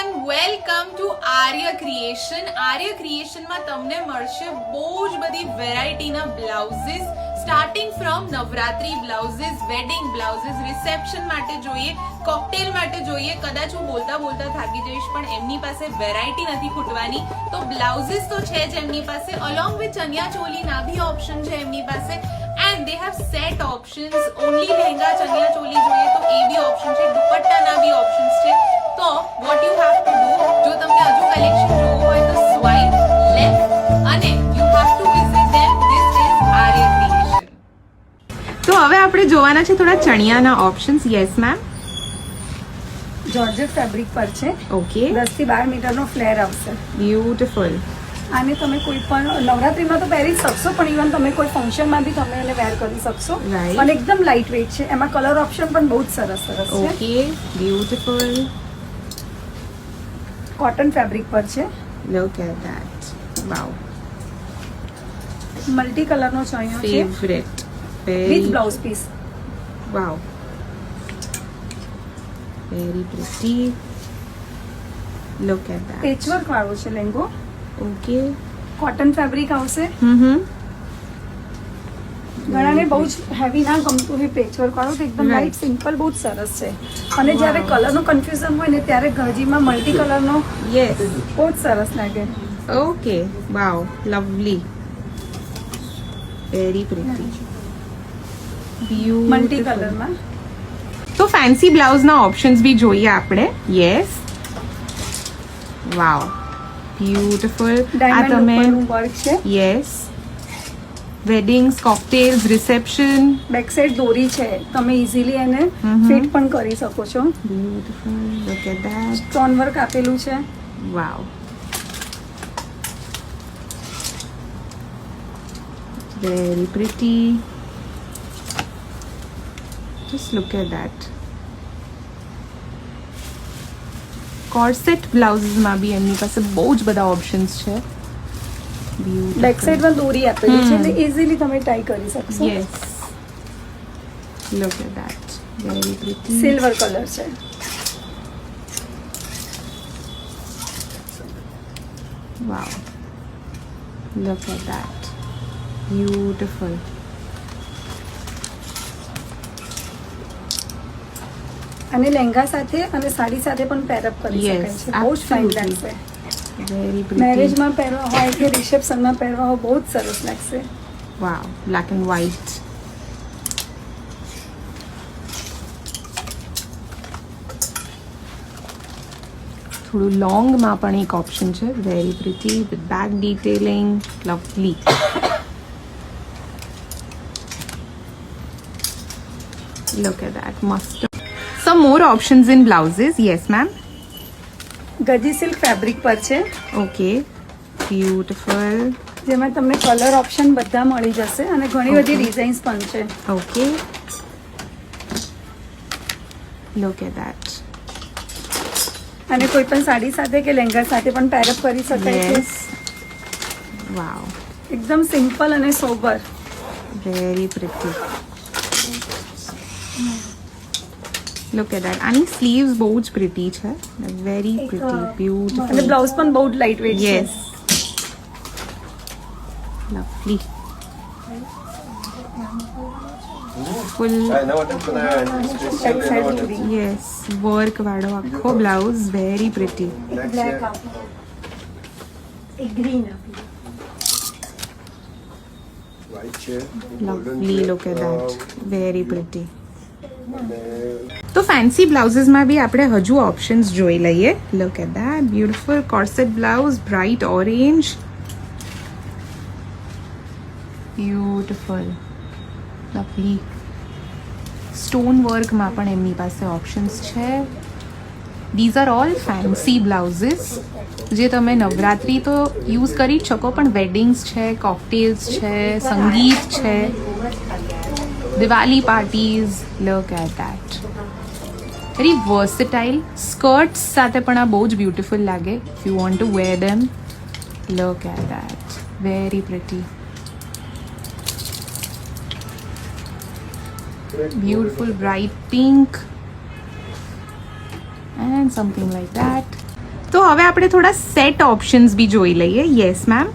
Everyone, welcome to Arya creation. આર્ય ક્રિએશનમાં તમને મળશે બહુ જ બધી વેરાયટીના blouses, starting from Navratri blouses, wedding blouses, reception માટે જોઈએ, કોકટેલ માટે જોઈએ. કદાચ હું બોલતા બોલતા થાકી જઈશ, પણ એમની પાસે વેરાયટી નથી ખૂટવાની. તો બ્લાઉઝીસ તો છે જ એમની પાસે, અલોંગ વિથ ચણિયા ચોલીના બી ઓપ્શન છે એમની પાસે. And they have set options. Only lehenga chaniya choli જોઈએ તો એ બી ઓપ્શન છે, દુપટ્ટાના બી ઓપ્શન્સ છે. તો what you have to do, જો તમને હજુ કલેક્શન જોવું હોય તો સ્વાઇપ લેફ્ટ અને you have to visit them. This is Arya creation. તો હવે આપણે જોવાના છે થોડા ચણિયાના options. Yes ma'am. Georgette fabric પર છે. ઓકે, 10 થી 12 મીટરનો ફ્લેર આવશે. બ્યુટીફુલ. આને તમે કોઈ પણ નવરાત્રીમાં તો પહેરી શકશો, પણ ઇવન તમે કોઈ ફંક્શનમાં બી તમે એને વેર કરી શકશો. Right. અને એકદમ લાઇટ વેઇટ છે. એમાં કલર ઓપ્શન પણ બહુ જ સરસ સરસ છે. Okay, beautiful. કોટન ફેબ્રિક પર છે. Look at that. Wow. Multi કલરનો ચણિયો છે Favorite. With Very blouse piece. wow. Very pretty. Look at that. Patchwork વાળો છે લેંગો. Okay. કોટન ફેબ્રિક આવશે. ઘણાને બહુ જ હેવી ના ગમતું હોય પેચવર્ક વાળો, તો એકદમ Right. લાઇટ સિમ્પલ બહુ જ સરસ છે. અને જ્યારે કલરનો કન્ફ્યુઝન હોય ને ત્યારે ગળજીમાં મલ્ટી કલરનો Yes. બહુ જ સરસ લાગે. Okay. Wow. Lovely. Very pretty. Beautiful. Multi કલરમાં. તો ફેન્સી બ્લાઉઝના ઓપ્શન્સ બી જોઈએ આપણે. યસ. Wow, beautiful. આ ડાયમંડ તમે ઉપરનું વર્ક છે. Yes, weddings, cocktails, reception. Back side દોરી છે, તમે ઇઝીલી એને ફિટ પણ કરી શકો છો. Beautiful. Look at that. Stone work આપેલું છે. Wow, very pretty. Just look at that. Corset બ્લાઉઝમાં બી એમની પાસે બહુ જ બધા ઓપ્શન્સ છે. બેક સાઈડ માં દોરી આપેલી છે, એટલે ઇઝીલી તમે ટ્રાય કરી શકશો. Yes, look at that. Very pretty. Silver colour છે. Wow, look at that. Beautiful. અને લહેંગા સાથે અને સાડી સાથે પણ પેરઅપ કરી શકાય Yes, છે. બહુ જ ફાઇન absolutely. લાગશે. Very pretty. મેરેજમાં પહેરવા હોય કે રિસેપ્શનમાં પહેરવા હોય બહુ જ સરસ લાગશે. વાવ, બ્લેક એન્ડ વ્હાઇટ. થોડું લોંગમાં પણ એક ઓપ્શન છે. Very pretty with back detailing. Lovely. Look at that. Must. Some more options in blouses. Yes, ma'am. ગજી સિલ્ક ફેબ્રિક પર છે, Okay. Beautiful. જેમાં તમને કલર ઓપ્શન બધા મળી જશે અને ઘણી બધી Okay. ડિઝાઇન્સ પણ છે. Okay. Look at that. અને કોઈ પણ સાડી સાથે કે લહેંગા સાથે પણ પેરઅપ કરી શકાય છે. Yes. Wow. એકદમ સિમ્પલ અને sober. Very pretty. Look at that. આની સ્લીવ્સ બહુ જ પ્રિટી છે. Very pretty. અને બ્યુટીફુલ. બ્લાઉઝ પણ બહુ જ લાઇટ વેઇટ છે. Yes. Lovely. Full. Back side દોરી. Yes. વર્ક વાળો આખો બ્લાઉઝ. Very pretty. બ્લેક આપી, એક ગ્રીન આપી. Lovely. Look at that. Very pretty. તો ફેન્સી બ્લાઉઝીસમાં બી આપણે હજુ ઓપ્શન્સ જોઈ લઈએ. Look at that. Beautiful corset blouse, bright orange. Beautiful. Lovely. Stone વર્કમાં પણ એમની પાસે ઓપ્શન્સ છે. These are all fancy blouses જે તમે નવરાત્રી તો યુઝ કરી જ શકો, પણ વેડિંગ્સ છે, કોકટેલ્સ છે, સંગીત છે, Diwali parties. Look at that. Very versatile. Skirts સાથે પણ આ બહુ જ બ્યુટીફુલ લાગે. If you want to wear them. Look at that. Very pretty. Beautiful bright pink and something like that. તો હવે આપણે થોડા સેટ ઓપ્શન્સ બી જોઈ લઈએ. Yes ma'am,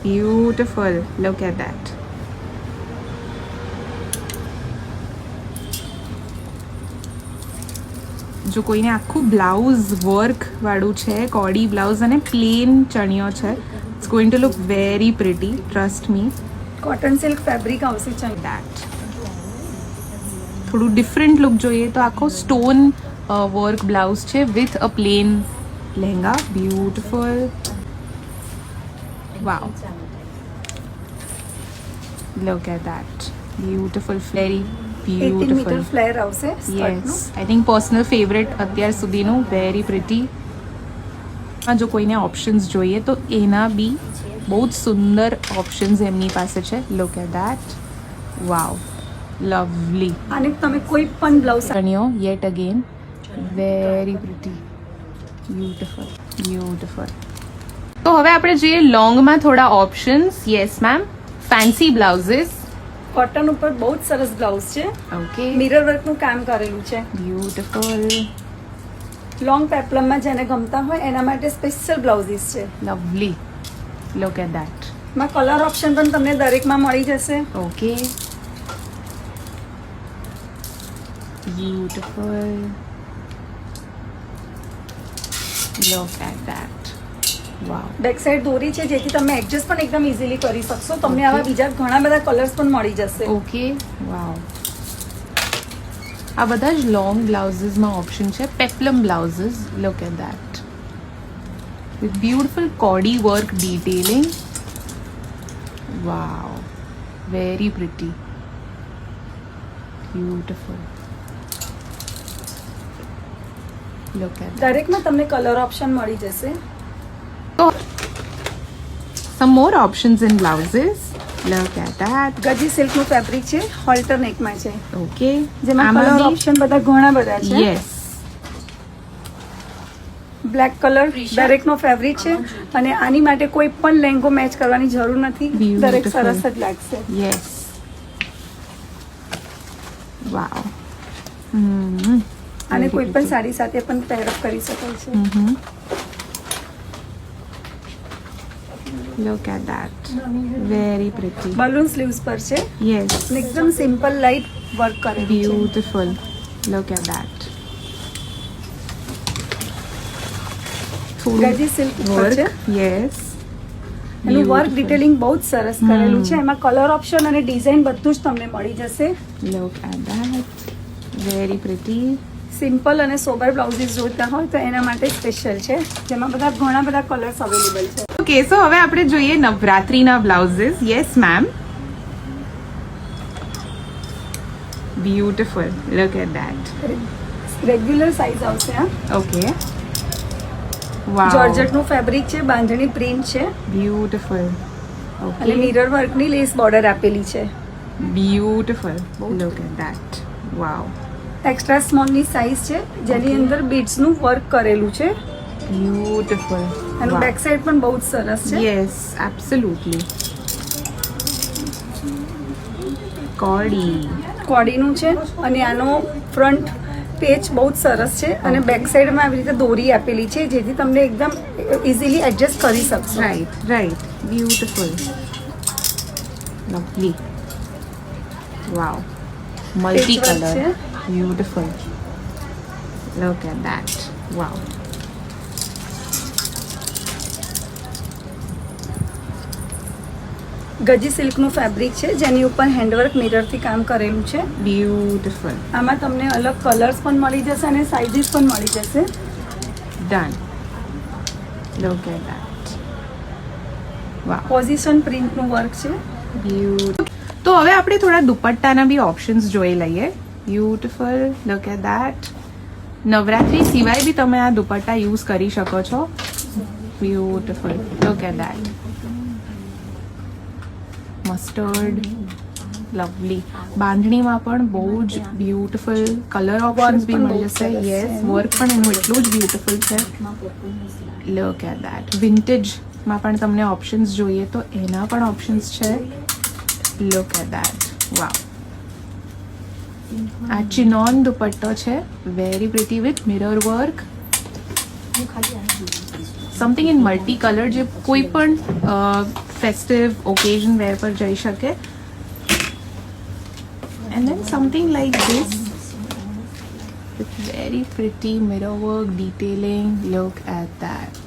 beautiful, look at that. જો કોઈને આખું બ્લાઉઝ વર્ક વાળું છે, કોડી બ્લાઉઝ અને પ્લેન ચણિયો છે, it's going to look very pretty, trust me. Cotton silk fabric આવશે ચણ. ધેટ થોડું ડિફરન્ટ લુક જોઈએ તો આખો સ્ટોન વર્ક બ્લાઉઝ છે with a plain lehenga. Beautiful, wow, look at that, beautiful, very 18 metre beautiful. Flare આવશે યસ, સ્કર્ટનું. I think personal favourite અત્યાર સુધીનું, વેરી પ્રિટી. જો કોઈને ઓપ્શન્સ જોઈએ તો એના બી બહુ જ સુંદર ઓપ્શન્સ એમની પાસે છે. Look at that, wow, lovely. અને તમે કોઈ પણ બ્લાઉઝ ચણિયો yet again very pretty, beautiful, beautiful. તો હવે આપણે જોઈએ લોંગમાં થોડા options. Yes ma'am, fancy blouses. Cotton ઉપર બહુ જ સરસ બ્લાઉઝ છે, ઓકે, મિરર વર્કનું કામ કરેલું છે. બ્યુટીફુલ, લોંગ પેપ્લમમાં જેને ગમતા હોય એના માટે સ્પેશિયલ બ્લાઉઝીસ છે. Lovely, look at that. માં કલર ઓપ્શન પણ તમને દરેકમાં મળી જશે. Okay, beautiful, look at that, wow. Back side દોરી છે જેથી તમે એડજસ્ટ પણ એકદમ ઇઝીલી કરી શકશો. તમને આવા બીજા ઘણા બધા કલર્સ પણ મળી જશે. Okay, wow. આ બધા જ લોંગ બ્લાઉઝીસમાં ઓપ્શન છે. Peplum blouses, look at that, with beautiful કોડી work detailing. Wow, very pretty, beautiful, look at દરેકમાં તમને કલર ઓપ્શન મળી જશે. So, some more options in blouses. Look at that. ગજી સિલ્કનું ફેબ્રિક છે, હોલ્ટર નેકમાં છે, Okay. જેમાં કલર ઓપ્શન બધા ઘણા બધા છે. Yes. બ્લેક કલર દરેકનો ફેબ્રિક છે અને આની માટે કોઈ પણ લેંગો મેચ કરવાની જરૂર નથી. Beautiful. દરેક સરસ જ લાગશે. Yes. Wow. Mm-hmm. અને કોઈ પણ સાડી સાથે પણ પેરઅપ કરી શકાય છે. Mm-hmm. Look at that. Very pretty. Balloon sleeves પર છે Yes. અને એકદમ સિમ્પલ લાઇટ વર્ક કરેલું છે. Beautiful. Look at that. ગજી સિલ્ક ઉપર છે. Work. Yes. એનું વર્ક Beautiful. ડિટેલિંગ બહુ જ સરસ કરેલું છે. એમાં કલર ઓપ્શન અને ડિઝાઇન બધું જ તમને મળી જશે. Look at that. Very pretty. Simple અને સોબર બ્લાઉઝીસ જોઈતા હોય તો એના માટે સ્પેશિયલ છે, જેમાં બધા ઘણા બધા કલર્સ અવેલેબલ છે. ઓકે, સો હવે આપણે જોઈએ નવરાત્રીના blouses. Yes ma'am, beautiful, look at that. Regular size આવશે. હા, ઓકે, વાવ, જોર્જેટનું ફેબ્રિક છે, બાંધણી પ્રિન્ટ છે બ્યુટીફુલ. અને ઓકે, મિરર વર્કની લેસ બોર્ડર આપેલી છે. Beautiful, look at that. Wow, extra સ્મોલની સાઇઝ છે, જેની અંદર બીડ્સનું વર્ક કરેલું છે. બ્યુટીફુલ. એનું બેક સાઈડ પણ બહુ જ સરસ છે. Yes, absolutely. કોડી, કોડીનું છે અને આનો ફ્રન્ટ પેચ બહુ જ સરસ છે અને બેક સાઈડમાં આવી રીતે દોરી આપેલી છે, જેથી તમને એકદમ ઇઝીલી એડજસ્ટ કરી શકશો. Right, right, beautiful, lovely. Wow, multi Patchwork colour, છે. Beautiful, look at that. Wow, ગજી સિલ્કનું ફેબ્રિક છે, જેની ઉપર હેન્ડવર્ક મિરરથી કામ કરેલું છે. બ્યુટીફુલ, આમાં તમને અલગ કલર્સ પણ મળી જશે અને સાઇઝીસ પણ મળી જશે. Done. Look at that. Wow, position પ્રિન્ટનું વર્ક છે. બ્યુટીફુલ. તો હવે આપણે થોડા દુપટ્ટાના બી ઓપ્શન્સ જોઈ લઈએ. Beautiful, look at that. Navratri સિવાય બી તમે આ દુપટ્ટા યુઝ કરી શકો છો. Beautiful, look at that. Mustard, lovely. બાંધણીમાં પણ બહુ જ બ્યુટીફુલ કલર ઓપ્શન્સ બી પણ મળી બહુ જશે. સરસ યસ, છે. વર્ક પણ એનું એટલું જ બ્યુટીફુલ છે. Look at that. વિન્ટેજમાં પણ તમને ઓપ્શન્સ જોઈએ તો એના પણ ઓપ્શન્સ છે. Look at that. વાવ, આ ચિનોન દુપટ્ટો છે, very pretty with mirror work. Something in multi colour, જે કોઈ પણ ફેસ્ટિવ ઓકેઝન વેર પર જઈ શકે. And then something like this with very pretty mirror work detailing. Look at that.